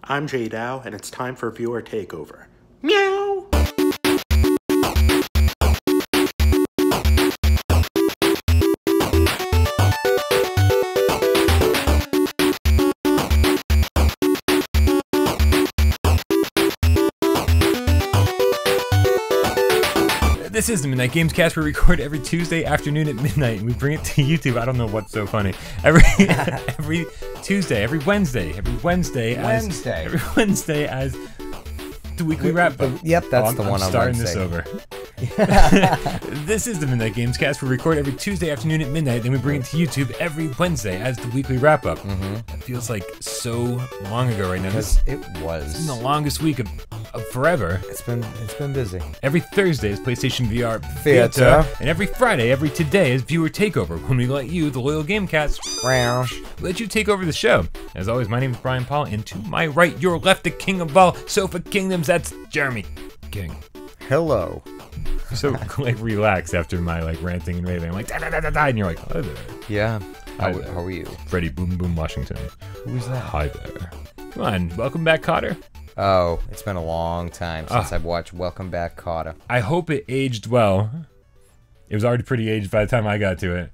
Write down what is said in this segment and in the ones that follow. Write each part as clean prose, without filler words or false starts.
I'm Jay Dow, and it's time for Viewer Takeover. Meow! This is the Midnight Gamescast. We record every Tuesday afternoon at midnight, and we bring it to YouTube. I don't know what's so funny. Every Tuesday, every Wednesday as the weekly wrap up. Yep, that's the one. I'm starting this over. This is the Midnight Gamescast. We record every Tuesday afternoon at midnight, then we bring it to YouTube every Wednesday as the weekly wrap up. It feels like so long ago right now. It was. It's been the longest week of forever. It's been busy. Every Thursday is PlayStation VR Theater. And every Friday, every today is Viewer Takeover, when we let you, the loyal Gamecast, let you take over the show. As always, my name is Brian Paul, and to my right, your left, the king of all Sofa Kingdoms, that's Jeremy King. Hello. So like relax after my like ranting and raving. I'm like da da da da da, and you're like, hi there. Yeah. Hi How there. are you? Freddie Boom Boom Washington. Who's that? Hi there. Come on, welcome back, Kotter. Oh, it's been a long time since I've watched Welcome Back, Kotter. I hope it aged well. It was already pretty aged by the time I got to it.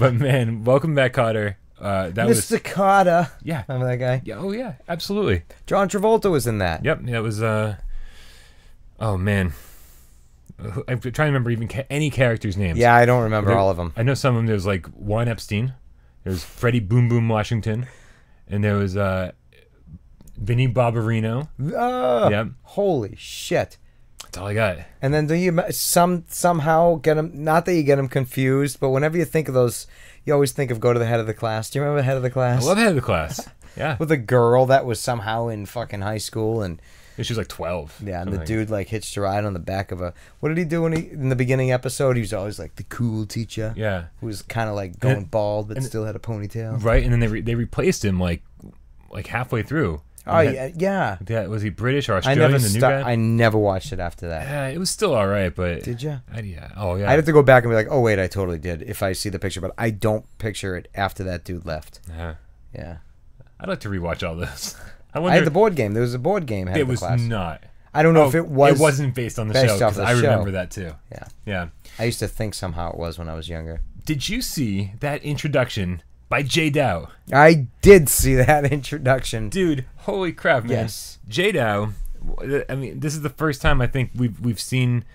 But man, welcome back, Kotter. That was Mr. Kotter. Yeah. Remember that guy? Yeah, oh yeah, absolutely. John Travolta was in that. Yep, that was oh man. I'm trying to remember even any characters' names. Yeah, I don't remember all of them. I know some of them. There was like Juan Epstein. There was Freddie Boom Boom Washington. And there was Vinny Barbarino. Yep. Holy shit. That's all I got. And then do you somehow get them, not that you get them confused, but whenever you think of those, you always think of Go to the Head of the Class. Do you remember the Head of the Class? I love Head of the Class. Yeah. With a girl that was somehow in fucking high school, and she was like 12. yeah, and the dude like hitched a ride on the back of a, what did he do in the beginning episode? He was always like the cool teacher. Yeah. Who was kind of like going bald but still had a ponytail. Right, and then they replaced him like halfway through. Oh yeah. Yeah, was he British or Australian? The new guy? I never watched it after that. Yeah, it was still all right, but did you? Yeah. Oh yeah. I'd have to go back and be like, oh wait, I totally did. If I see the picture, but I don't picture it after that dude left. Yeah. I'd like to rewatch all this. I had the board game. There was a board game. It was not. I don't know if it was. It wasn't based on the show. Because I remember that too. Yeah. I used to think somehow it was when I was younger. Did you see that introduction by Jay Dow? I did see that introduction, dude. Holy crap, man! Yes, Jay Dow. I mean, this is the first time I think we've seen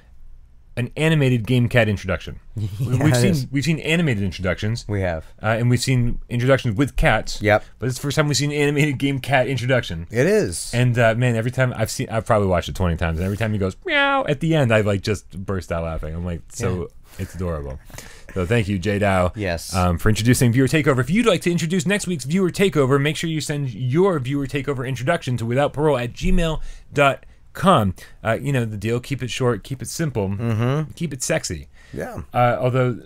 an animated Game Cat introduction. We've seen animated introductions. We have, and we've seen introductions with cats. Yep. But it's the first time we've seen an animated Game Cat introduction. It is. And man, every time I've probably watched it 20 times, and every time he goes meow at the end, I like just burst out laughing. I'm like, it's adorable. So thank you, Jay Dow. Yes. For introducing Viewer Takeover. If you'd like to introduce next week's Viewer Takeover, make sure you send your Viewer Takeover introduction to withoutparole@gmail.com. You know the deal. Keep it short. Keep it simple. Keep it sexy. Yeah. Although,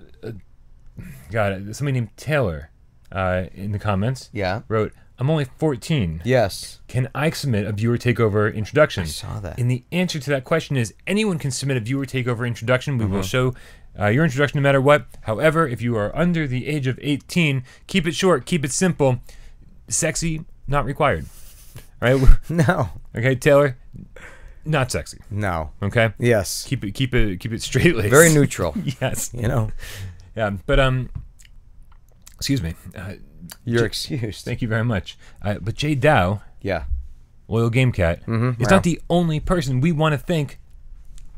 God, somebody named Taylor in the comments wrote, I'm only 14. Yes. Can I submit a Viewer Takeover introduction? I saw that. And the answer to that question is anyone can submit a Viewer Takeover introduction. We will show your introduction no matter what. However, if you are under the age of 18, keep it short, keep it simple. Sexy, not required. All right? No. Okay, Taylor, not sexy. No. Okay? Yes. Keep it straight laced. Very neutral. Yes. You know. Yeah, but excuse me. You're excused. Thank you very much. But Jay Dow, loyal Game Cat, is not the only person we want to thank.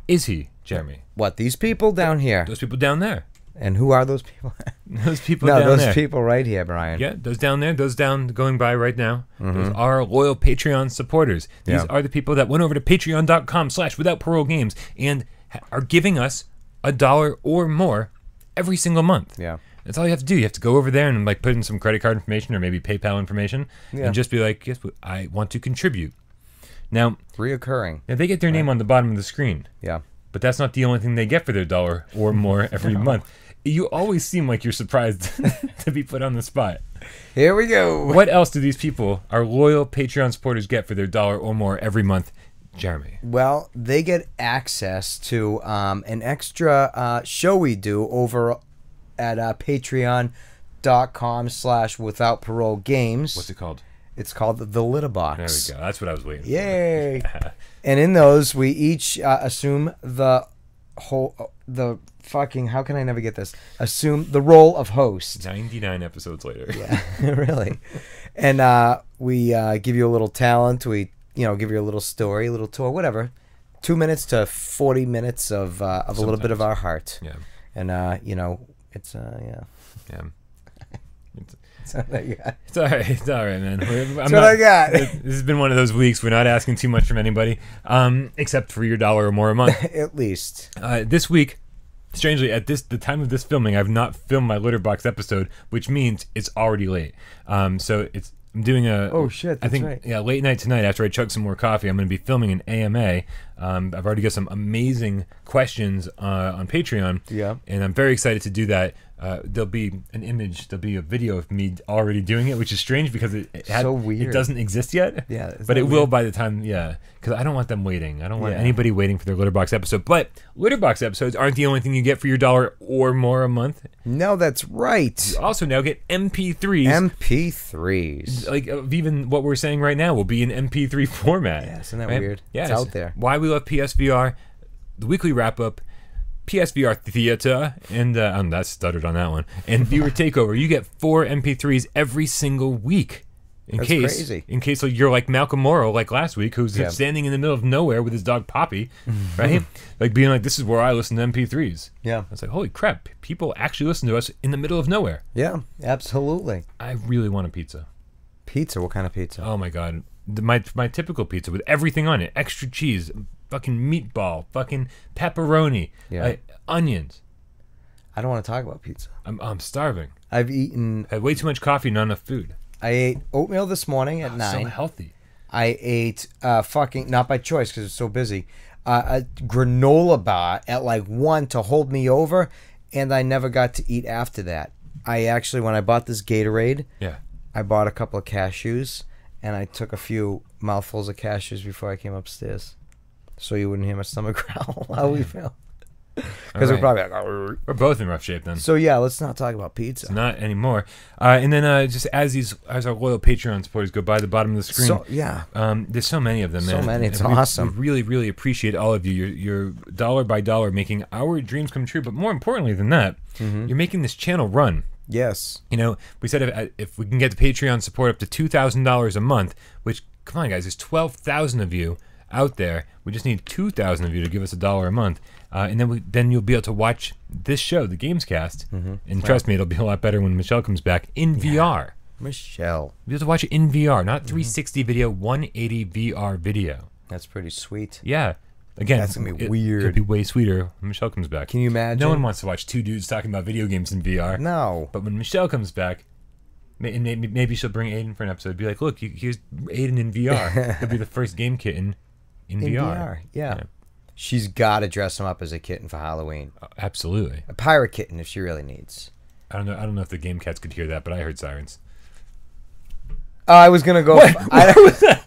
Is he, Jeremy? What, these people down here? Those people down there. And who are those people? Those people down there. No, those people right here, Brian. Yeah, those down there, those down going by right now. Those are loyal Patreon supporters. These are the people that went over to patreon.com/withoutparolegames and are giving us $1 or more every single month. Yeah. That's all you have to do. You have to go over there and like put in some credit card information or maybe PayPal information and just be like, yes, I want to contribute. Now, reoccurring. Now they get their name on the bottom of the screen. Yeah. But that's not the only thing they get for their $1 or more every month. You always seem like you're surprised to be put on the spot. Here we go. What else do these people, our loyal Patreon supporters, get for their $1 or more every month, Jeremy? Well, they get access to an extra show we do over at patreon.com/withoutparolegames. What's it called? It's called the Litter Box. There we go. That's what I was waiting Yay! for. And in those, we each assume the fucking, how can I never get this? Assume the role of host. 99 episodes later. Yeah, really. And we give you a little talent. We, give you a little story, a little tour, whatever. 2 minutes to 40 minutes of a little bit of our heart. Yeah. And, it's, yeah. Yeah. It's all I got. It's all right. It's all right, man. That's what I got. This has been one of those weeks. We're not asking too much from anybody, except for your $1 or more a month. At least. This week, strangely, at the time of this filming, I've not filmed my Litter Box episode, which means it's already late. So I'm doing a. Oh shit! That's I think right. Yeah, late night tonight after I chug some more coffee, I'm going to be filming an AMA. I've already got some amazing questions on Patreon. Yeah. And I'm very excited to do that. There'll be a video of me already doing it, which is strange because So weird. It doesn't exist yet. Yeah, but it will by the time. Yeah, because I don't want them waiting. I don't want Yeah. anybody waiting for their Litter Box episode. But Litter Box episodes aren't the only thing you get for your $1 or more a month. No, that's right. You also now get MP3s. MP3s. Like of even what we're saying right now will be in MP3 format. Yeah, isn't that right? weird? Yeah, It's out there. Why we love PSVR, the weekly wrap up, PSVR Theater, and that stuttered on that one, and Viewer Takeover. You get 4 MP3s every single week. In That's case, crazy. In case you're like Malcolm Morrow, like last week, who's Yeah. standing in the middle of nowhere with his dog Poppy, right? Like being like, this is where I listen to MP3s. Yeah. I was like, holy crap, people actually listen to us in the middle of nowhere. Yeah, absolutely. I really want a pizza. Pizza? What kind of pizza? Oh my god, my typical pizza with everything on it: extra cheese, fucking meatball, fucking pepperoni, Yeah. Onions. I don't want to talk about pizza. I'm starving. I've eaten. I had way too much coffee, not enough food. I ate oatmeal this morning at 9. So healthy. I ate fucking, not by choice because it's so busy, a granola bar at like 1 to hold me over, and I never got to eat after that. I actually, when I bought this Gatorade, Yeah. I bought a couple of cashews, and I took a few mouthfuls of cashews before I came upstairs, so you wouldn't hear my stomach growl. How we feel? Because we're probably like, "Arr." We're both in rough shape then. So yeah, let's not talk about pizza. Not anymore. And then just as our loyal Patreon supporters go by the bottom of the screen, So yeah, there's so many of them, man. So many, it's And awesome. We really, really appreciate all of you. You're dollar by dollar making our dreams come true. But more importantly than that, you're making this channel run. yes, We said if we can get the Patreon support up to $2,000 a month, which, come on, guys, there's 12,000 of you out there. We just need 2,000 of you to give us $1 a month. And then you'll be able to watch this show, the Gamescast. And trust me, it'll be a lot better when Michelle comes back in VR. Michelle. You'll be able to watch it in VR, not 360 video, 180 VR video. That's pretty sweet. Yeah. Again, That's gonna be it'll weird. be way sweeter when Michelle comes back. Can you imagine? No one wants to watch two dudes talking about video games in VR. No. But when Michelle comes back, maybe she'll bring Aiden for an episode. Be like, look, here's Aiden in VR. He'll be the first game kitten in VR. Yeah. She's got to dress him up as a kitten for Halloween. Absolutely. A pirate kitten if she really needs. I don't know if the game cats could hear that, but I heard sirens. I was gonna go. What was that?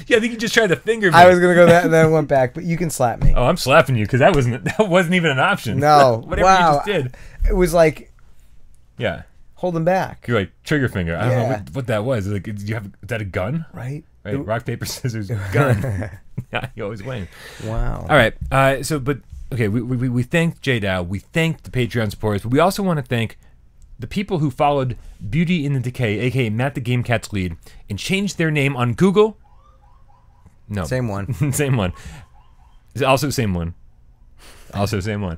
Yeah, I think you just tried to finger me. I was gonna go that and then went back, but you can slap me. Oh, I'm slapping you because that wasn't even an option. No. Whatever Wow. you just did. It was like Yeah. holding back. You're like trigger finger. I don't know Yeah. what that was. Like, is that a gun? Right. Right. Rock paper scissors gun. Yeah, you always win. Wow. All right. We thank J-Dow. We thank the Patreon supporters, but we also want to thank the people who followed Beauty in the Decay, aka Matt the Game Cat's lead, and changed their name on Google. No. Same one. Same one. Also same one. Also same one.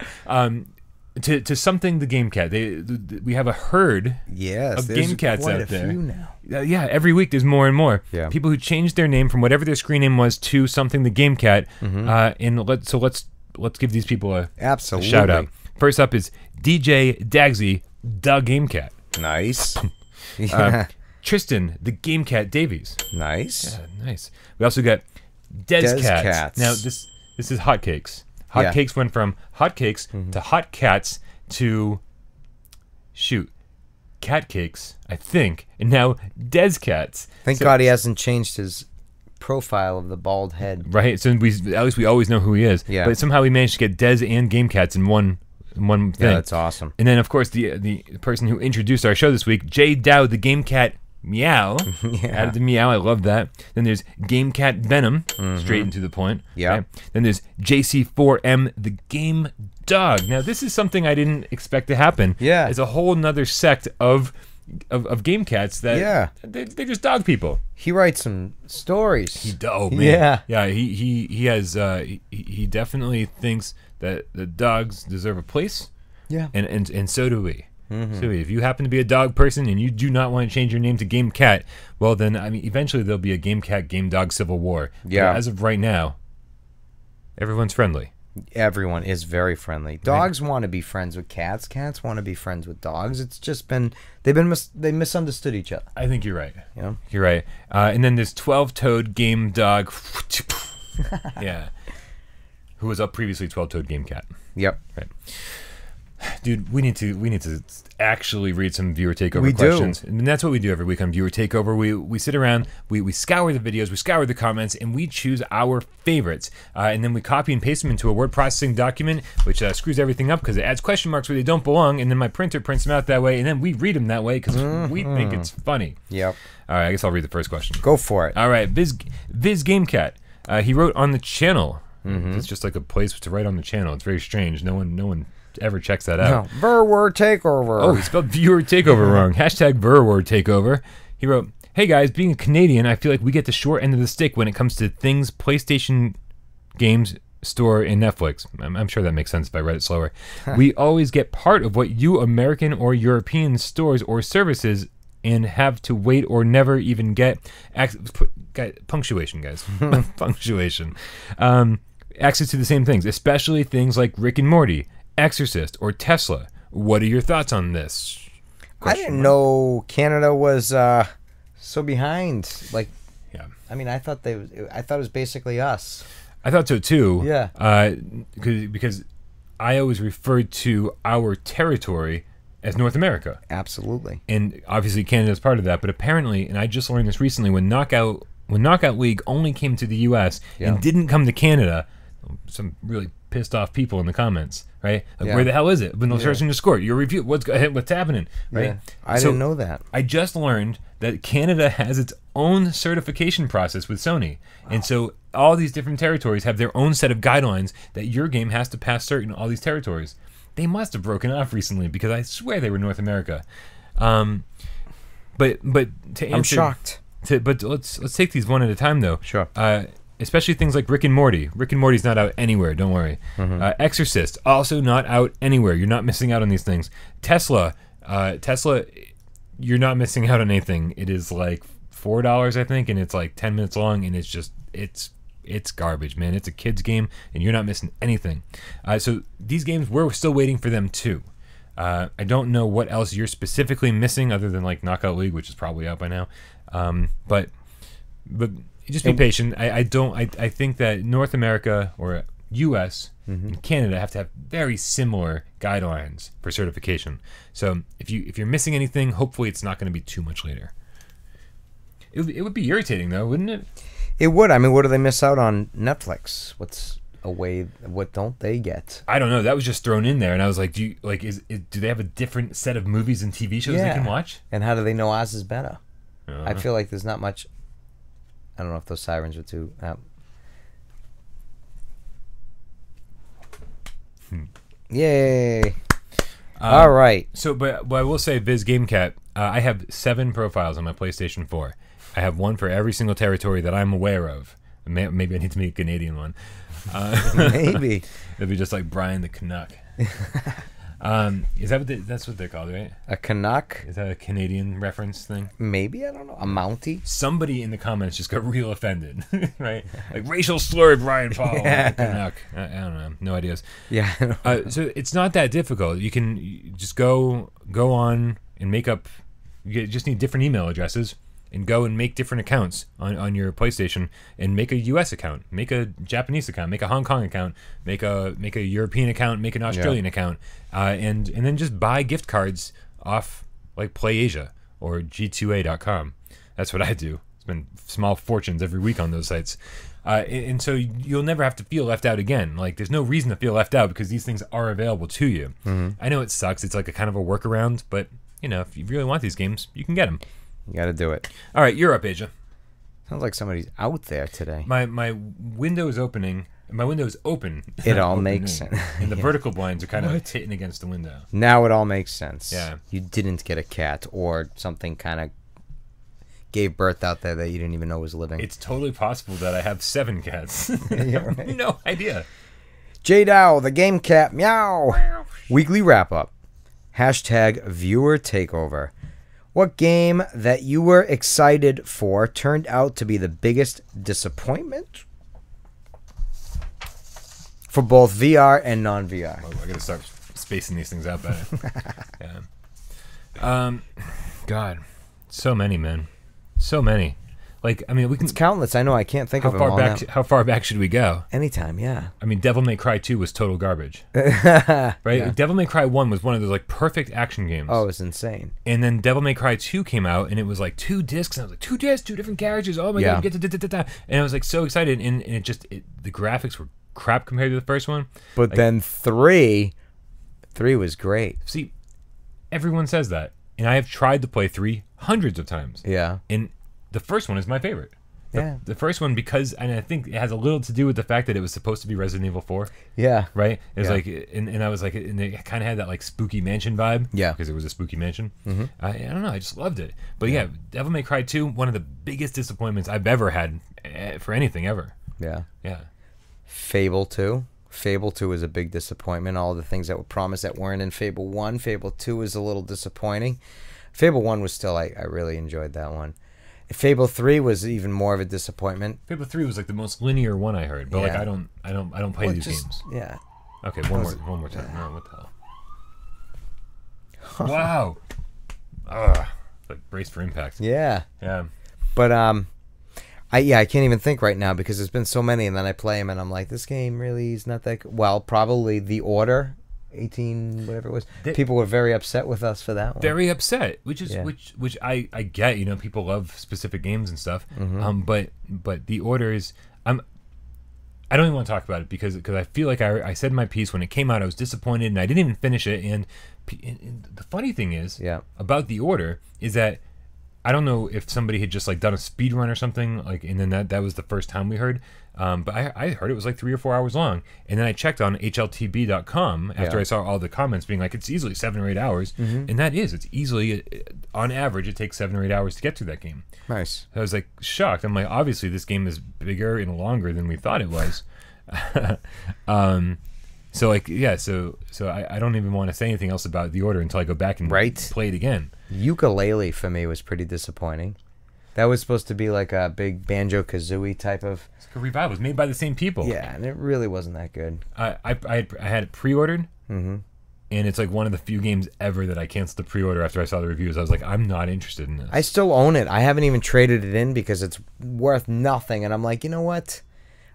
To something the Game Cat. We have a herd Yes. of there's Game Cats quite out a there. few now. Yeah, every week there's more and more. Yeah. People who changed their name from whatever their screen name was to something the Game Cat. And let's give these people a Absolutely. shout out. First up is DJ Dagsy, the Game Cat. Nice. Yeah. Tristan, the Game Cat Davies. Nice. Nice. We also got Des Cats. Cats. Now this is hotcakes. Hotcakes went from hotcakes to hot cats to cat cakes, I think, and now Des Cats. Thank God he hasn't changed his profile of the bald head. Right. So at least we always know who he is. Yeah. But somehow we managed to get Des and Game Cats in one thing. Yeah, that's awesome. And then of course the person who introduced our show this week, J Dow, the Game Cat Meow. Added to Meow. I love that. Then there's GameCat Venom. Straight and to the point. Yeah. Okay. Then there's JC4M, the Game Dog. Now, this is something I didn't expect to happen. Yeah. It's a whole nother sect of game cats that they're just dog people. He writes some stories. Oh man, yeah. He has he definitely thinks that the dogs deserve a place. Yeah, and so do we. So if you happen to be a dog person and you do not want to change your name to Game Cat, well then I mean eventually there'll be a Game Cat Game Dog civil war. Yeah. But as of right now, everyone's friendly. Everyone is very friendly. Dogs want to be friends with cats. Cats want to be friends with dogs. It's just been they misunderstood each other. I think you're right. Yeah, you're right. And then there's 12-toed Game Dog. Yeah, who was up previously 12-toed Game Cat. Yep. Right. Dude, we need to actually read some viewer takeover We questions. do. And that's what we do every week on viewer takeover. We sit around, we scour the videos, we scour the comments, and we choose our favorites. And then we copy and paste them into a word processing document, which screws everything up because it adds question marks where they don't belong. And then my printer prints them out that way, and then we read them that way because we think it's funny. Yep. All right, I guess I'll read the first question. Go for it. All right, Viz Gamecat. He wrote on the channel. It's just like a place to write on the channel. It's very strange. No one ever checks that out. No. Verword takeover. Oh, he spelled viewer takeover wrong. Hashtag Verword takeover. He wrote, "Hey guys, being a Canadian, I feel like we get the short end of the stick when it comes to things PlayStation games store and Netflix." I'm sure that makes sense if I read it slower. "We always get part of what you American or European stores or services and have to wait or never even get punctuation, guys. Punctuation. Access to the same things, especially things like Rick and Morty, Exorcist, or Tesla. What are your thoughts on this?" I didn't know Canada was so behind. Like, Yeah. I mean, I thought it was basically us. I thought so too. Yeah. Because I always referred to our territory as North America. Absolutely. And obviously Canada's part of that, but apparently, and I just learned this recently, when Knockout League only came to the US and didn't come to Canada, some really pissed off people in the comments, right? Like, where the hell is it? When they're searching to score, your review, what's happening, right? Yeah. I didn't know that. I just learned that Canada has its own certification process with Sony. And so all these different territories have their own set of guidelines that your game has to pass cert in all these territories. They must have broken off recently because I swear they were North America. But to answer, I'm shocked. But let's take these one at a time though. Sure. Especially things like Rick and Morty. Rick and Morty's not out anywhere. Don't worry. Exorcist also not out anywhere. You're not missing out on these things. Tesla, you're not missing out on anything. It is like $4, I think, and it's like 10 minutes long, and it's garbage, man. It's a kid's game, and you're not missing anything. So these games, we're still waiting for them too. I don't know what else you're specifically missing other than like Knockout League, which is probably out by now. But just be patient. I think that North America or U.S. and Canada have to have very similar guidelines for certification. So if you're missing anything, hopefully it's not going to be too much later. It would be irritating though, wouldn't it? It would. I mean, what do they miss out on Netflix? What don't they get? I don't know. That was just thrown in there, and I was like, do they have a different set of movies and TV shows they can watch? And how do they know ours is better? I feel like there's not much. I don't know if those sirens are too. Yay! All right. So, but I will say, Viz Gamecat, I have 7 profiles on my PlayStation 4. I have one for every single territory that I'm aware of. Maybe I need to make a Canadian one. Maybe. It'd be just like Brian the Canuck. Is that that's what they're called, right? A Canuck? Is that a Canadian reference thing? Maybe, I don't know. A Mountie? Somebody in the comments just got real offended, right? Like racial slur, Brian Paul, Canuck. I don't know, no ideas. Yeah. So it's not that difficult. You can just go on and make up. You just need different email addresses and go and make different accounts on your PlayStation and make a US account, make a Japanese account, make a Hong Kong account, make a European account, make an Australian account, and then just buy gift cards off like PlayAsia or G2A.com. That's what I do. Spend small fortunes every week on those sites. And so you'll never have to feel left out again. Like there's no reason to feel left out because these things are available to you. I know it sucks. It's like a kind of a workaround, but you know, if you really want these games, you can get them. You got to do it. All right, you're up, Asia. Sounds like somebody's out there today. My window is opening. My window is open. It all makes sense. And the vertical blinds are kind of hitting against the window. Now it all makes sense. Yeah. You didn't get a cat or something kind of gave birth out there that you didn't even know was living. It's totally possible that I have 7 cats. Yeah, right. No idea. J Dow, the game cat, meow. Weekly wrap up. Hashtag viewer takeover. What game that you were excited for turned out to be the biggest disappointment? For both VR and non-VR. Oh, I gotta start spacing these things out better. Yeah. God, so many, man, so many. Like, I mean, we can. It's countless. I know. I can't think How of them far all back? now. How far back should we go? Anytime, yeah. I mean, Devil May Cry 2 was total garbage, right? Yeah. Devil May Cry 1 was one of those like perfect action games. Oh, it was insane. And then Devil May Cry 2 came out, and it was like 2 discs, and I was like, 2 discs, 2 different carriages. Oh my Yeah. god, get to and I was like so excited, and the graphics were crap compared to the first one. But Like, then three was great. see, everyone says that, and I have tried to play 3 hundreds of times. Yeah. And the first one is my favorite. Yeah. The first one, because, and I think it has a little to do with the fact that it was supposed to be Resident Evil 4, Yeah. right? It was Yeah. like, and I was like, and it kind of had that like spooky mansion vibe. Yeah. Because it was a spooky mansion. Mm-hmm. I don't know, I just loved it. But yeah, Devil May Cry 2, one of the biggest disappointments I've ever had for anything ever. Yeah. Yeah. Fable 2. Fable 2 was a big disappointment. All the things that were promised that weren't in Fable 1. Fable 2 was a little disappointing. Fable 1 was still, I really enjoyed that one. Fable 3 was even more of a disappointment. Fable 3 was like the most linear one I heard, but like Yeah. I don't play Well, these just- games. Yeah. Okay, one more time. No, what the hell? Wow. Ugh. Like brace for impact. Yeah. Yeah. But I can't even think right now because there's been so many, and then I play them and I'm like, this game really is not that good. Well, probably The Order 18 whatever it was. People were very upset with us for that one. Very upset, which is Yeah. which I get, you know, people love specific games and stuff. Mm-hmm. But The Order is I don't even want to talk about it because I feel like I said my piece when it came out. I was disappointed and I didn't even finish it. And the funny thing is about The Order is that I don't know if somebody had just like done a speed run or something, like, and then that was the first time we heard. But I heard it was like 3 or 4 hours long, and then I checked on HLTB.com after I saw all the comments being like it's easily 7 or 8 hours, and that is, it's easily, on average, it takes 7 or 8 hours to get through that game. Nice. I was like shocked. I'm like, obviously this game is bigger and longer than we thought it was. So like, yeah, so I don't even want to say anything else about The Order until I go back and play it again. Ukulele for me was pretty disappointing. That was supposed to be like a big Banjo-Kazooie type of... It's like a revival. It was made by the same people. Yeah, and it really wasn't that good. I had it pre-ordered, and it's like one of the few games ever that I canceled the pre-order after I saw the reviews. I was like, I'm not interested in this. I still own it. I haven't even traded it in because it's worth nothing, and I'm like, you know what?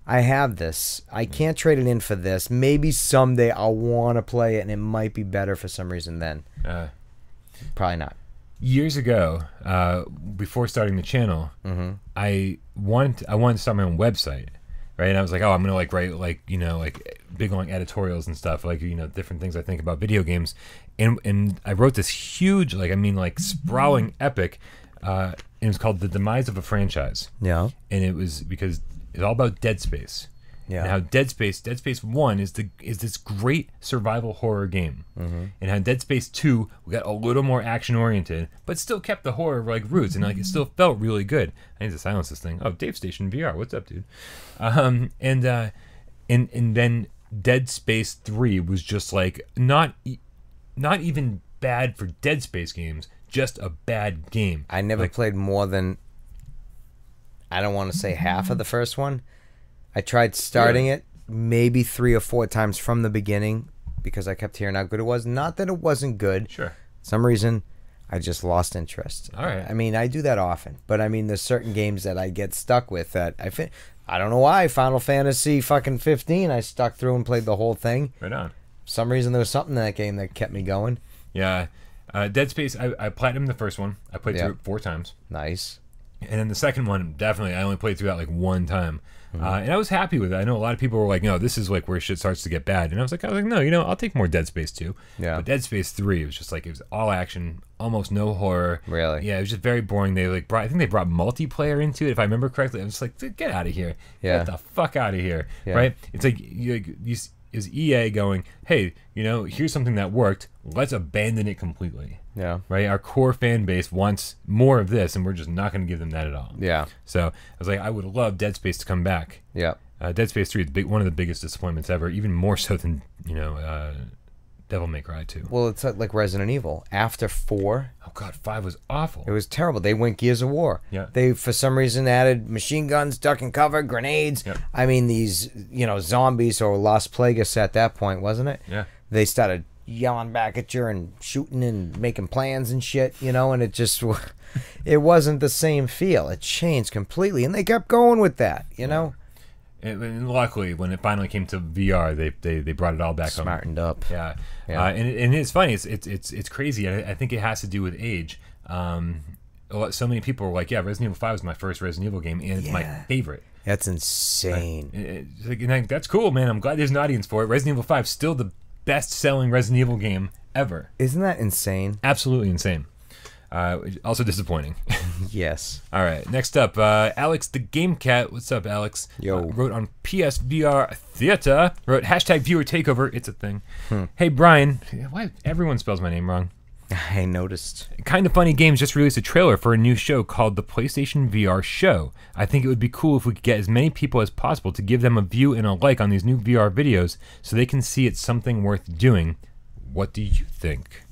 I have this. I can't trade it in for this. Maybe someday I'll want to play it, and it might be better for some reason then. Probably not. Years ago, before starting the channel, I wanted to start my own website, right? And I was like, oh, I'm gonna like write like, you know, like big long editorials and stuff, like, you know, different things I think about video games, and I wrote this huge, like, I mean, like sprawling epic, and it was called The Demise of a Franchise. Yeah. And it was because it's all about Dead Space. Yeah. And how Dead Space 1 is this great survival horror game. And how Dead Space 2 we got a little more action oriented, but still kept the horror like roots, and like it still felt really good. I need to silence this thing. Oh, Dave Station VR, what's up, dude? And then Dead Space 3 was just like not even bad for Dead Space games, just a bad game. I never played more than, I don't want to say half of the first one. I tried starting it maybe 3 or 4 times from the beginning because I kept hearing how good it was. Not that it wasn't good. Sure. For some reason, I just lost interest. All right. I mean, I do that often. But I mean, there's certain games that I get stuck with that I don't know why. Final Fantasy fucking 15, I stuck through and played the whole thing. Right on. For some reason, there was something in that game that kept me going. Yeah. Dead Space, I platinumed the first one. I played through it 4 times. Nice. And then the second one, definitely, I only played through that like one time. And I was happy with it. I know a lot of people were like, no, this is like where shit starts to get bad. And I was like, no, I'll take more Dead Space 2. Yeah. But Dead Space 3, it was just like, it was all action, almost no horror. Really? Yeah, it was just very boring. They like I think they brought multiplayer into it, if I remember correctly. I was like, get out of here. Yeah. Get the fuck out of here. Yeah. Right? It's like, is EA going, hey, here's something that worked. Let's abandon it completely. Yeah. Right? Our core fan base wants more of this, and we're just not going to give them that at all. Yeah. So I was like, I would love Dead Space to come back. Yeah. Dead Space 3 is one of the biggest disappointments ever, even more so than, Devil May Cry 2. Well, it's like Resident Evil. After 4, Oh, God, 5 was awful. it was terrible. They went Gears of War. Yeah. They, for some reason, added machine guns, duck and cover, grenades. Yep. I mean, these, zombies or Las Plagas at that point, wasn't it? Yeah. They started yelling back at you and shooting and making plans and shit, and it just, it wasn't the same feel. It changed completely, and they kept going with that, And luckily, when it finally came to VR, they brought it all back home. Smartened up. Yeah, Yeah. And it's funny. It's crazy. I think it has to do with age. So many people were like, "Yeah, Resident Evil 5 is my first Resident Evil game, and it's my favorite." That's insane. And that's cool, man. I'm glad there's an audience for it. Resident Evil 5 is still the best-selling Resident Evil game ever. Isn't that insane? Absolutely insane. Also disappointing. Yes. All right, next up, Alex the Game Cat. What's up, Alex? Yo. Wrote on PSVR Theater. Wrote hashtag viewer takeover. It's a thing. Hey, Brian. Why everyone spells my name wrong? I noticed. Kind of Funny Games just released a trailer for a new show called the PlayStation VR Show. I think it would be cool if we could get as many people as possible to give them a view and a like on these new VR videos so they can see it's something worth doing. What do you think?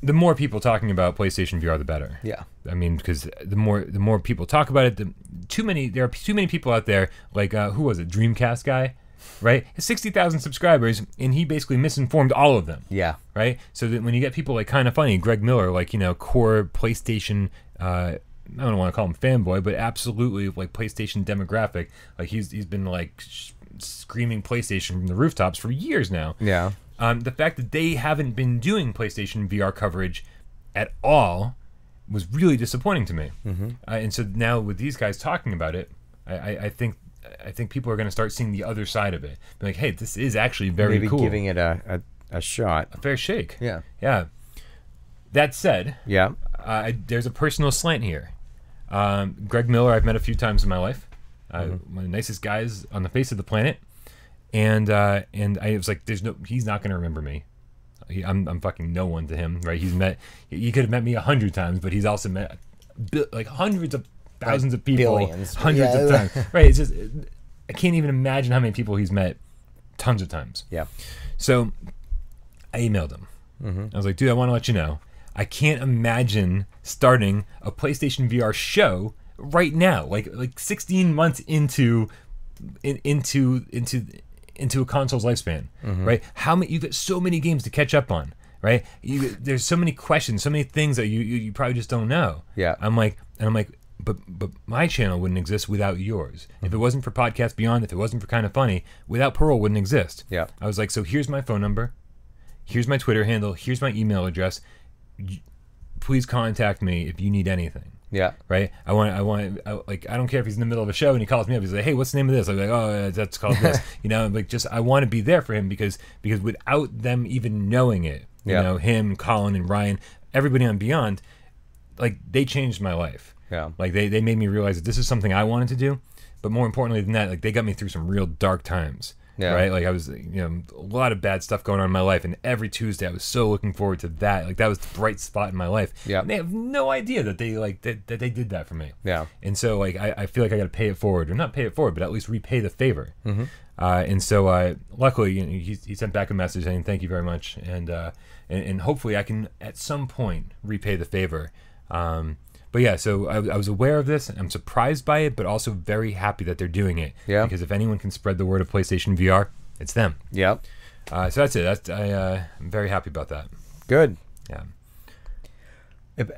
The more people talking about PlayStation VR, the better. Yeah. I mean, because the more people talk about it, there are too many people out there. Like who was it? Dreamcast guy, right? He has 60,000 subscribers, and he basically misinformed all of them. Yeah. Right. So that when you get people like Kind of Funny, Greg Miller, like core PlayStation. I don't want to call him fanboy, but absolutely like PlayStation demographic. Like he's been like screaming PlayStation from the rooftops for years now. Yeah. The fact that they haven't been doing PlayStation VR coverage at all was really disappointing to me. And so now with these guys talking about it, I think people are going to start seeing the other side of it. Be like, hey, this is actually very Maybe cool. giving it a shot. A fair shake. Yeah. Yeah. That said, Yeah. there's a personal slant here. Greg Miller, I've met a few times in my life. One of the nicest guys on the face of the planet. And I was like, he's not going to remember me. I'm fucking no one to him, right? He could have met me 100 times, but he's also met like hundreds of thousands of people, billions. hundreds of times, right? It's just, I can't even imagine how many people he's met tons of times. Yeah. So I emailed him. I was like, dude, I want to let you know, I can't imagine starting a PlayStation VR show right now, like 16 months into a console's lifespan, right? You've got so many games to catch up on, right? There's so many questions, so many things that you probably just don't know. Yeah. I'm like, but my channel wouldn't exist without yours. If it wasn't for Podcast Beyond, if it wasn't for Kind of Funny, without Parole wouldn't exist. Yeah. I was like, so here's my phone number, here's my Twitter handle, here's my email address. Please contact me if you need anything. Yeah. Right. I don't care if he's in the middle of a show and he calls me up. He's like, hey, what's the name of this? I'm like, oh, that's called this. I want to be there for him because without them even knowing it, him, Colin, and Ryan, everybody on Beyond, like they changed my life. Yeah. Like they made me realize that this is something I wanted to do, but more importantly than that, like they got me through some real dark times. Yeah. Right. Like I was, a lot of bad stuff going on in my life, and every Tuesday I was so looking forward to that. Like that was the bright spot in my life. Yeah. And they have no idea that they that they did that for me. Yeah. And so like I feel like I got to pay it forward, or not pay it forward, but at least repay the favor. And so luckily he sent back a message saying thank you very much, and hopefully I can at some point repay the favor. But yeah, so I was aware of this. I'm surprised by it, but also very happy that they're doing it. Yeah. Because if anyone can spread the word of PlayStation VR, it's them. Yep. So that's it. I'm very happy about that. Good. Yeah.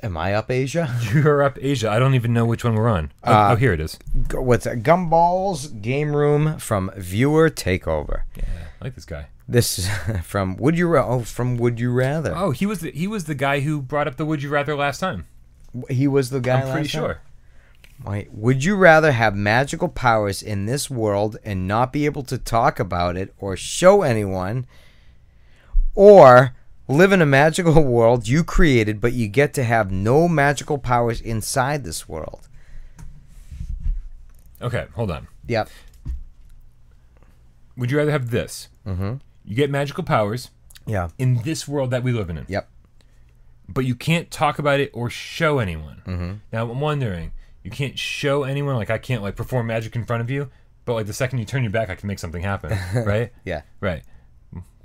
Am I up Asia? You're up Asia. I don't even know which one we're on. Here it is. What's that? Gumballs Game Room from Viewer Takeover. Yeah, I like this guy. This is from Would You Rather. Oh, he was the guy who brought up the Would You Rather last time. He was the guy. I'm pretty sure. Wait, would you rather have magical powers in this world and not be able to talk about it or show anyone, or live in a magical world you created but you get to have no magical powers inside this world? Okay, hold on. Yep. Would you rather have this? Mm-hmm. You get magical powers Yeah. in this world that we live in. Yep. But you can't talk about it or show anyone. Mm-hmm. Now, I'm wondering, you can't show anyone, like I can't like perform magic in front of you, but like the second you turn your back, I can make something happen, right? Yeah. Right.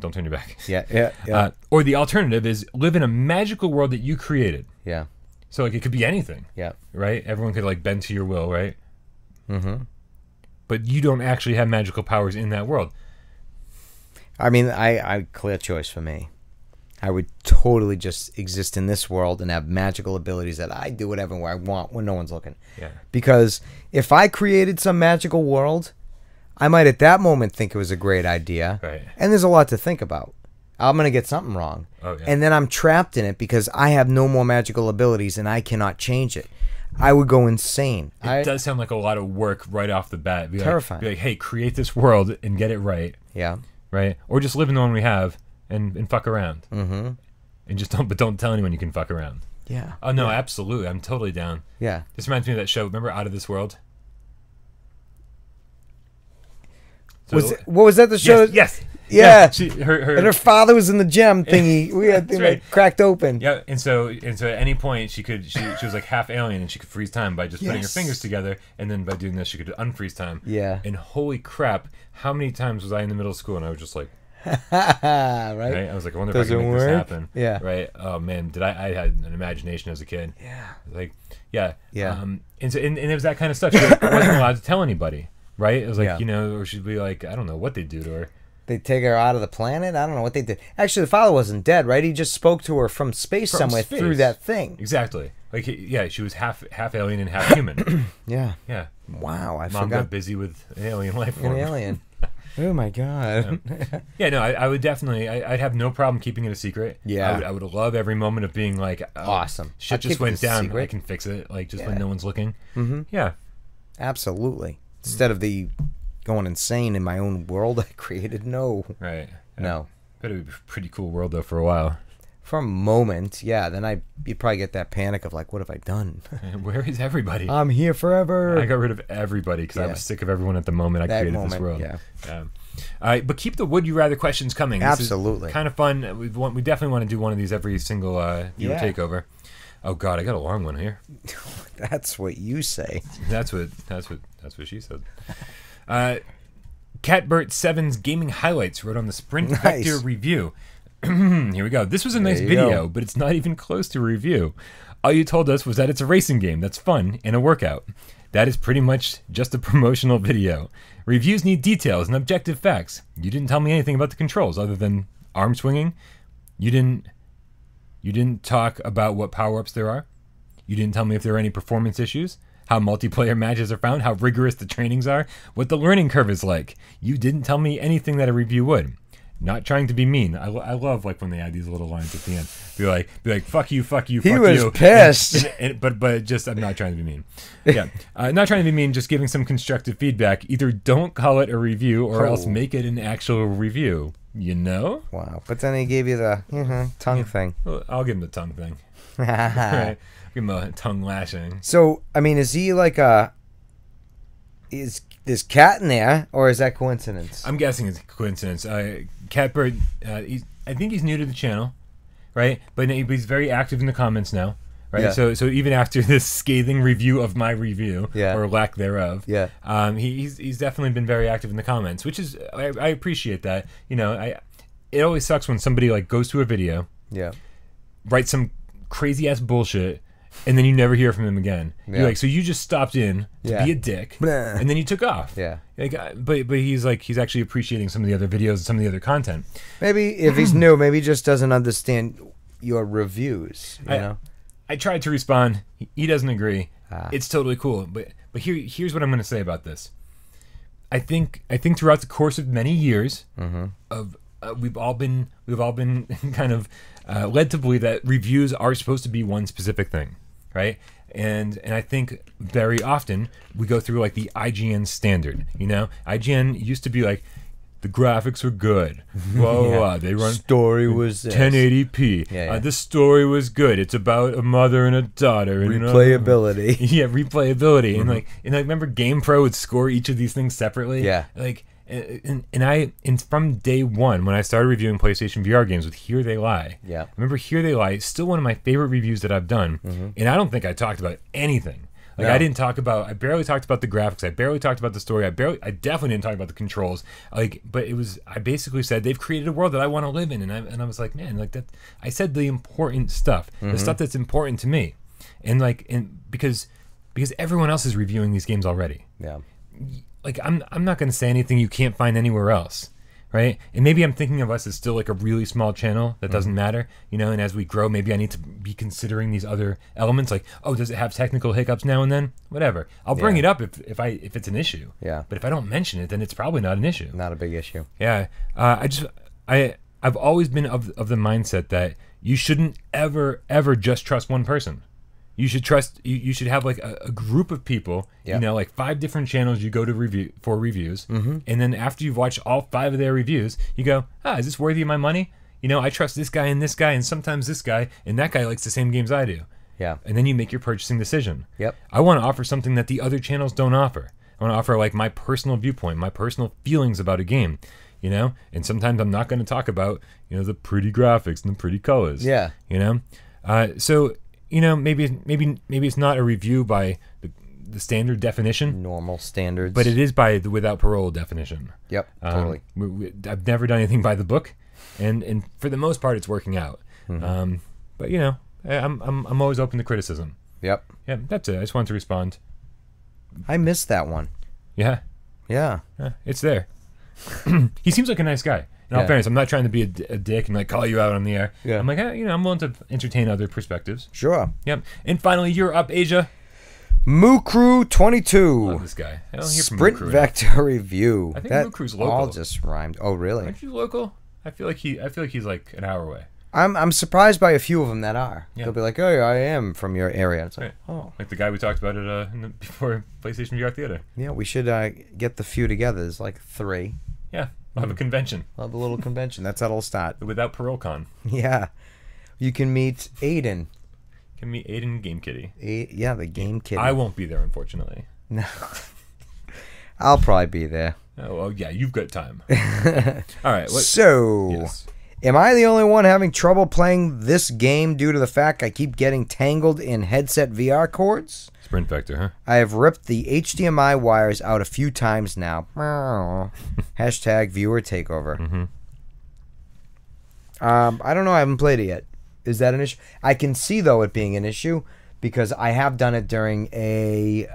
Don't turn your back. Yeah. Or the alternative is live in a magical world that you created. Yeah. So like it could be anything. Yeah. Right? Everyone could like bend to your will, right? Mm-hmm. But you don't actually have magical powers in that world. I mean, I clear choice for me. I would totally just exist in this world and have magical abilities that I do whatever I want when no one's looking. Yeah. Because if I created some magical world, I might at that moment think it was a great idea. Right. And there's a lot to think about. I'm going to get something wrong. Oh, yeah. And then I'm trapped in it because I have no more magical abilities and I cannot change it. I would go insane. It does sound like a lot of work right off the bat. Terrifying. Be like, hey, create this world and get it right. Yeah. Right? Or just live in the one we have and fuck around. Mm-hmm. And just don't tell anyone you can fuck around. Yeah. Oh, no, absolutely. I'm totally down. Yeah. This reminds me of that show. Remember Out of This World? So, What was that, the show? Yes. Yeah. Her And her father was in the gem thingy. We had thing right. like cracked open. Yeah, and so at any point she was like half alien and she could freeze time by just putting her fingers together, and then by doing this she could unfreeze time. Yeah. And holy crap, how many times was I in the middle of school and I was just like, right? I was like, I wonder if I can make this happen. Yeah. Right. Oh man, I had an imagination as a kid. Yeah. Like, yeah. Yeah. And it was that kind of stuff. She wasn't allowed to tell anybody. Right. It was like, Yeah. or she'd be like, I don't know what they'd do to her. They take her out of the planet? I don't know what they did. Actually, the father wasn't dead, right? He just spoke to her from space somewhere through that thing. Exactly. Like, yeah, she was half alien and half human. Yeah. Yeah. Wow, I Mom forgot. got busy with an alien life form. An alien. Oh my god. Yeah, no, I would definitely. I'd have no problem keeping it a secret. Yeah. I would love every moment of being like, awesome. Shit just went down. I can fix it. Like just when no one's looking. Mm-hmm. Yeah. Absolutely. Instead of the going insane in my own world I created. No. Right. No. But it would be a pretty cool world though for a while. For a moment, yeah. Then you'd probably get that panic of like, what have I done? Where is everybody? I'm here forever. I got rid of everybody because I was sick of everyone at the moment I created this world. Yeah. All right, but keep the would you rather questions coming. This Absolutely. is kind of fun. We definitely want to do one of these every single viewer takeover. Oh God, I got a long one here. That's what you say. That's what she said. Catbert7's Gaming Highlights wrote on the Sprint Vector review. Here we go. This was a nice video, but it's not even close to a review. All you told us was that it's a racing game that's fun and a workout. That is pretty much just a promotional video. Reviews need details and objective facts. You didn't tell me anything about the controls other than arm swinging. You didn't talk about what power-ups there are. You didn't tell me if there are any performance issues, how multiplayer matches are found, how rigorous the trainings are, what the learning curve is like. You didn't tell me anything that a review would. Not trying to be mean. I love like when they add these little lines at the end. Be like, fuck you, fuck you, fuck you. He was pissed. But just, I'm not trying to be mean. Yeah, not trying to be mean. Just giving some constructive feedback. Either don't call it a review or else make it an actual review. You know? Wow. But then he gave you the tongue thing. Well, I'll give him the tongue thing. Right. Give him a tongue lashing. So, I mean, is he like is there's cat in there, or is that coincidence? I'm guessing it's a coincidence. Catbird, I think he's new to the channel, right? But he's very active in the comments now, right? Yeah. So even after this scathing review of my review, or lack thereof, he's definitely been very active in the comments, which is I appreciate that. It always sucks when somebody like goes to a video, writes some crazy ass bullshit, and then you never hear from him again. You're like, so you just stopped in to be a dick, and then you took off. Yeah. Like, but he's actually appreciating some of the other videos and some of the other content. Maybe if he's new, maybe he just doesn't understand your reviews. You know. I tried to respond. He doesn't agree. It's totally cool. But here's what I'm going to say about this. I think throughout the course of many years of we've all been kind of led to believe that reviews are supposed to be one specific thing, right? And I think very often we go through like the IGN standard. You know, IGN used to be like, the graphics were good. Whoa, they run. Story was 1080p. Yeah. The story was good. It's about a mother and a daughter. And, Replayability. Replayability. And like remember GamePro would score each of these things separately. Yeah. And from day one when I started reviewing PlayStation VR games with Here They Lie. Yeah. I remember Here They Lie is still one of my favorite reviews that I've done. And I don't think I talked about anything. Like, no. I barely talked about the graphics. I barely talked about the story. I definitely didn't talk about the controls. But I basically said they've created a world that I want to live in. And I was like, man, like that. I said the important stuff, the stuff that's important to me. And because everyone else is reviewing these games already. Yeah. Like, I'm not going to say anything you can't find anywhere else. Right? And maybe I'm thinking of us as still like a really small channel that doesn't matter, you know, and as we grow, maybe I need to be considering these other elements like, oh, does it have technical hiccups now and then? Whatever. I'll bring it up if it's an issue. Yeah. But if I don't mention it, then it's probably not an issue. Not a big issue. Yeah. I've always been of the mindset that you shouldn't ever just trust one person. You should trust. You should have like a group of people. Yeah. You know, like 5 different channels you go to reviews, and then after you've watched all 5 of their reviews, you go, is this worthy of my money? You know, I trust this guy, and sometimes this guy, and that guy likes the same games I do. Yeah. And then you make your purchasing decision. Yep. I want to offer something that the other channels don't offer. I want to offer like my personal viewpoint, my personal feelings about a game. You know, and sometimes I'm not going to talk about the pretty graphics and the pretty colors. Yeah. You know, so. You know, maybe it's not a review by the standard definition, normal standards, but it is by the without parole definition. Yep, totally. I've never done anything by the book, and for the most part, it's working out. But you know, I'm always open to criticism. Yep. Yeah, that's it. I just wanted to respond. I missed that one. Yeah. Yeah. It's there. He seems like a nice guy. In all fairness, I'm not trying to be a dick and like call you out on the air. Yeah. I'm like, I'm willing to entertain other perspectives. Sure. Yep. And finally, you're up, Asia. Moo Crew 22. Love this guy. I don't hear from Sprint Moo Crew Vector Review. I think that Moo Crew's local. all just rhymed. Oh, really? Aren't you local? I feel like he's like an hour away. I'm surprised by a few of them that are. Yeah. They'll be like, oh, yeah, I am from your area. It's like, oh. Like the guy we talked about before PlayStation VR Theater. Yeah, we should get the few together. There's like 3. Yeah, we'll have a convention. We'll have a little convention. That's how it'll start. Without Parole Con. Yeah. You can meet Aiden. Can meet Aiden Game Kitty. Yeah, the Game Kitty. I won't be there, unfortunately. No. I'll probably be there. Oh, well, yeah, you've got time. All right. Yes. Am I the only one having trouble playing this game due to the fact I keep getting tangled in headset VR cords? Sprint Vector, huh? I have ripped the HDMI wires out a few times now. Hashtag viewer takeover. I don't know. I haven't played it yet. Is that an issue? I can see, though, it being an issue because I have done it during a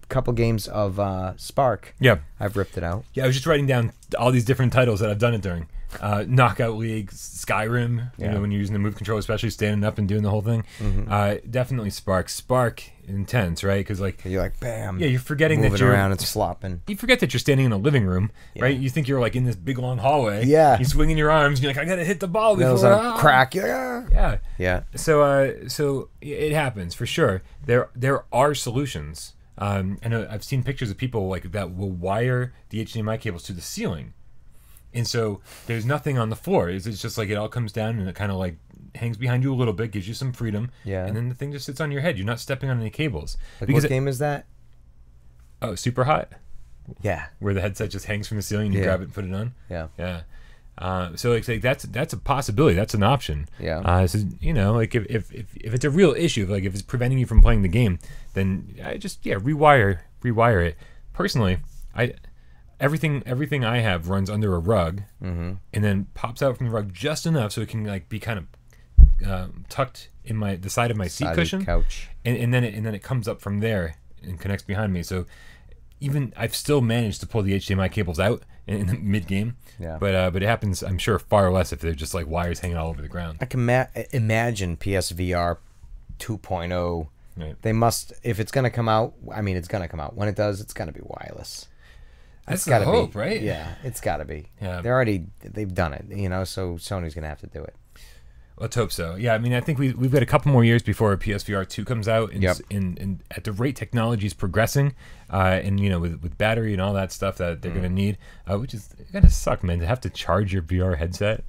couple games of Spark. Yeah. I've ripped it out. Yeah, I was just writing down all these different titles that I've done it during. Knockout League, Skyrim, you know, when you're using the move control, especially standing up and doing the whole thing. Definitely Spark intense, right? Because like you're like bam, you're forgetting moving that you're around, it's flopping. You forget that you're standing in a living room, right? You think you're like in this big long hallway. Yeah, you're swinging your arms. You're like, I gotta hit the ball before crack. Yeah. So it happens for sure. There are solutions. I know I've seen pictures of people like that will wire the HDMI cables to the ceiling. And so there's nothing on the floor. It's just like it all comes down and it kind of like hangs behind you a little bit, gives you some freedom. Yeah. And then the thing just sits on your head. You're not stepping on any cables. Like what game is that? Oh, Super Hot? Yeah. Where the headset just hangs from the ceiling and you grab it and put it on? Yeah. Yeah. So like that's a possibility. That's an option. Yeah. So, you know, like if it's a real issue, like if it's preventing you from playing the game, then I just rewire it. Personally, everything I have runs under a rug, and then pops out from the rug just enough so it can like be kind of tucked in the side of my seat cushion, couch, and then it comes up from there and connects behind me. So even I've still managed to pull the HDMI cables out in the mid game. Yeah. But it happens, I'm sure, far less if they're just like wires hanging all over the ground. I can imagine PSVR 2.0. Right. They must, if it's going to come out. I mean, it's going to come out. When it does, it's going to be wireless. That's It's gotta the hope, be. right? Yeah, it's got to be. Yeah. They've done it, so Sony's going to have to do it. Let's hope so. Yeah, I mean, I think we've got a couple more years before PSVR 2 comes out. And, Yep. and at the rate technology is progressing, and, with battery and all that stuff that they're going to need, which is going to suck, man, to have to charge your VR headset.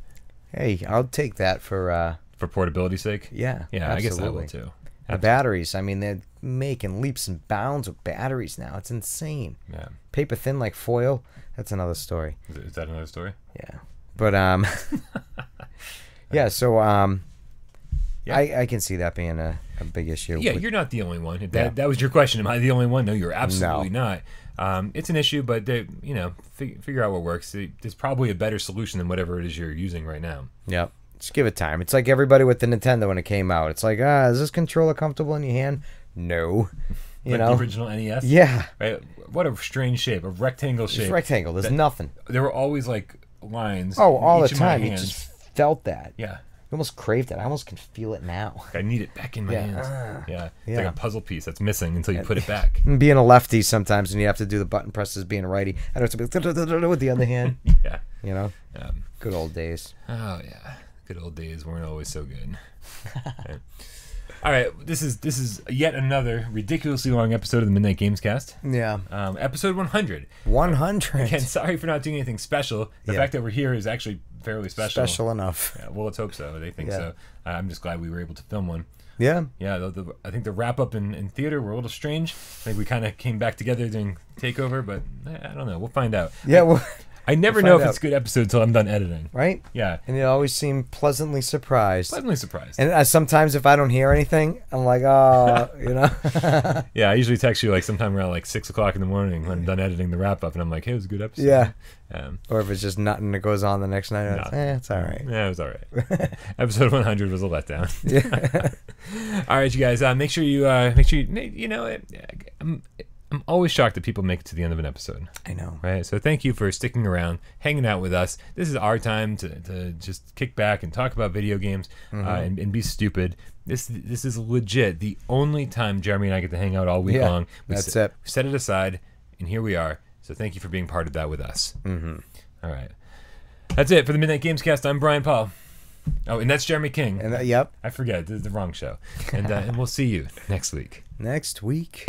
Hey, I'll take that for portability's sake? Yeah, I guess I will absolutely. too. The batteries, I mean, they're making leaps and bounds with batteries now. It's insane. Yeah. Paper thin like foil. That's another story. Is that another story? Yeah. But yeah, so Yeah. I can see that being a big issue. Yeah, But- you're not the only one. If that was your question. Am I the only one? No, you're absolutely No. not. It's an issue, but figure out what works. There's probably a better solution than whatever it is you're using right now. Yep. Just give it time. It's like everybody with the Nintendo when it came out. It's like, is this controller comfortable in your hand? No. Like the original NES? Yeah. Right? What a strange shape. A rectangle shape. It's rectangle. There's nothing. There were always like lines. Oh, all in the each of my time. You hands. just felt that. Yeah. You almost craved it. I almost can feel it now. I need it back in my hands. Yeah. It's like Yeah. a puzzle piece that's missing until you put it back. And being a lefty sometimes, and you have to do the button presses being a righty. I don't have to be with the other hand. Yeah. Good old days. Oh yeah, good old days weren't always so good. Okay. All right, this is yet another ridiculously long episode of the Midnight Gamescast. Yeah. Episode 100. 100. Again, sorry for not doing anything special. The fact that we're here is actually fairly special. Special enough. Yeah, well, let's hope so. They think so. I'm just glad we were able to film one. Yeah. Yeah, I think the wrap up in theater were a little strange. I think we kind of came back together during Takeover, but I don't know. We'll find out. Yeah. Well, I never know if it's a good episode until I'm done editing. right? Yeah. And you always seem pleasantly surprised. Pleasantly surprised. And sometimes if I don't hear anything, I'm like, oh, Yeah, I usually text you like sometime around like 6 o'clock in the morning when I'm done editing the wrap up, and I'm like, hey, it was a good episode. Yeah. Um, Or if it's just nothing that goes on the next night, it's all right. Yeah, it was all right. Episode 100 was a letdown. Yeah. All right, you guys. Make sure you I'm always shocked that people make it to the end of an episode. I know. Right? So thank you for sticking around, hanging out with us. This is our time to just kick back and talk about video games and be stupid. This is legit the only time Jeremy and I get to hang out all week long. That's it. We set it aside, and here we are. So thank you for being part of that with us. Mm-hmm. All right. That's it for the Midnight Gamescast. I'm Brian Paul. Oh, and that's Jeremy King. And yep. I forget. The wrong show. And we'll see you next week. Next week.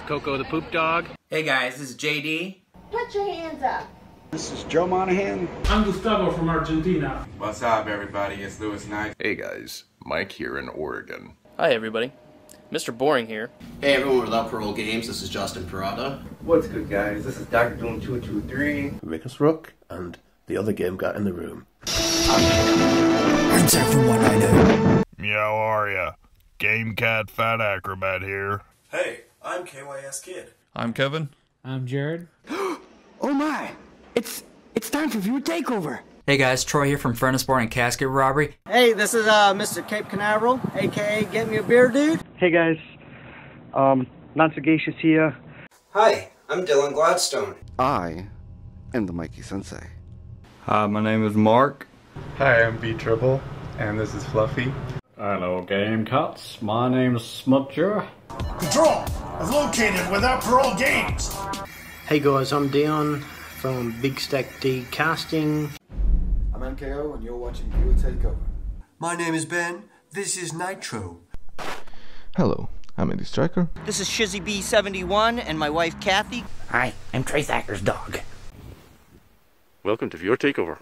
Coco the poop dog. Hey guys, this is JD. Put your hands up. This is Joe Monahan. I'm Gustavo from Argentina. What's up, everybody? It's Louis Knight. Hey guys, Mike here in Oregon. Hi everybody, Mr. Boring here. Hey everyone, we love Parole Games. This is Justin Parada. What's good, guys? This is Dr. Doom 223. Rickus Rook and the other game got in the room. Answer from what I know. Yeah, how are ya? Game Cat Fat Acrobat here. Hey, I'm KYS Kid. I'm Kevin. I'm Jared. Oh my! It's time for viewer takeover. Hey guys, Troy here from Furnace Bar and Casket Robbery. Hey, this is Mr. Cape Canaveral, aka Get Me a Beer Dude. Hey guys, Not Sagacious here. Hi, I'm Dylan Gladstone. I am the Mikey Sensei. Hi, my name is Mark. Hi, I'm B-Triple, and this is Fluffy. Hello, Game Cats. My name's Smudger. Control! I've located without Parole Games! Hey guys, I'm Dion from Big Stack D Casting. I'm MKO and you're watching Viewer Takeover. My name is Ben. This is Nitro. Hello, I'm Andy Striker. This is Shizzy B71 and my wife Kathy. Hi, I'm Trace Acker's dog. Welcome to Viewer Takeover.